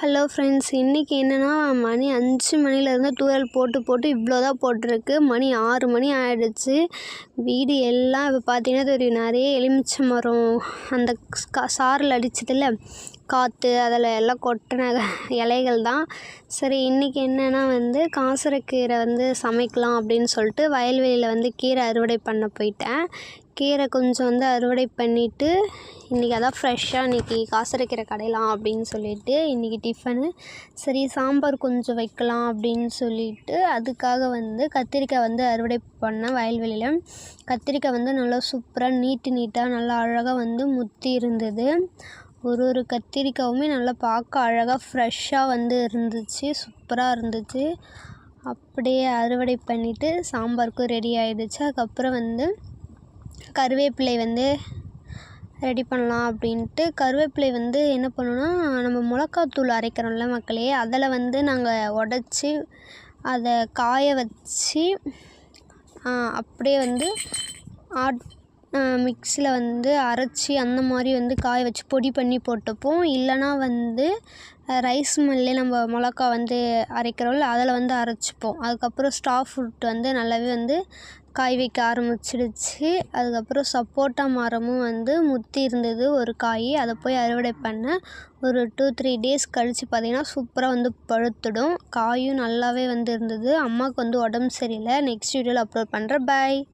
Hello friends, இன்றைக்கி என்னென்னா மணி 5 மணிலேருந்து தூறல் போட்டு இவ்வளோ தான் போட்டிருக்கு. மணி 6 மணி ஆகிடுச்சு. வீடு எல்லாம் இப்போ பார்த்தீங்கன்னா தெரியும், நிறைய எலுமிச்சை மரம் அந்த சாரல் அடிச்சதில்ல காற்று, அதில் எல்லாம் கொட்டின இலைகள் தான். சரி, இன்றைக்கி என்னென்னா காசரக்கீரை சமைக்கலாம் அப்படின்னு சொல்லிட்டு வயல்வெளியில் கீரை அறுவடை பண்ண போயிட்டேன். கீரை கொஞ்சம் அறுவடை பண்ணிவிட்டு இன்றைக்கி அதான் ஃப்ரெஷ்ஷாக இன்றைக்கி காசரக்கீரை கடையலாம் அப்படின்னு சொல்லிட்டு இன்றைக்கி டிஃபனு. சரி, சாம்பார் கொஞ்சம் வைக்கலாம் அப்படின்னு சொல்லிட்டு அதுக்காக கத்திரிக்காய் அறுவடை பண்ணேன் வயல்வெளியில். கத்திரிக்காய் நல்லா சூப்பராக நீட்டாக நல்லா அழகாக முத்தி இருந்தது. ஒரு கத்திரிக்காயுமே நல்லா பார்க்க அழகாக ஃப்ரெஷ்ஷாக இருந்துச்சு, சூப்பராக இருந்துச்சு. அப்படியே அறுவடை பண்ணிவிட்டு சாம்பாருக்கும் ரெடி ஆகிடுச்சு. அதுக்கப்புறம் கருவேப்பிலை ரெடி பண்ணலாம் அப்படின்ட்டு கருவேப்பிலை என்ன பண்ணணும்னா, நம்ம மிளகாத்தூள் அரைக்கிறோம்ல மக்களே, அதில் நாங்கள் உடச்சி அதை காய வச்சு அப்படியே மிக்ஸியில் அரைச்சி அந்த மாதிரி காய வச்சு பொடி பண்ணி போட்டுப்போம். இல்லைனா ரைஸ் மில்லே நம்ம மிளகா அரைக்கிறோம்ல, அதில் அரைச்சிப்போம். அதுக்கப்புறம் ஸ்டார் ஃப்ரூட் நல்லாவே காய் வைக்க ஆரம்பிச்சிடுச்சு. அதுக்கப்புறம் சப்போட்டா மரமும் முத்தி இருந்தது ஒரு காய். அதை போய் அறுவடை பண்ணேன். ஒரு 2-3 டேஸ் கழித்து பார்த்திங்கன்னா சூப்பராக பழுத்துடும். காயும் நல்லாவே இருந்தது. அம்மாவுக்கு உடம்பு சரியில்லை. நெக்ஸ்ட் வீடியோவில் அப்லோட் பண்ணுறேன். பாய்.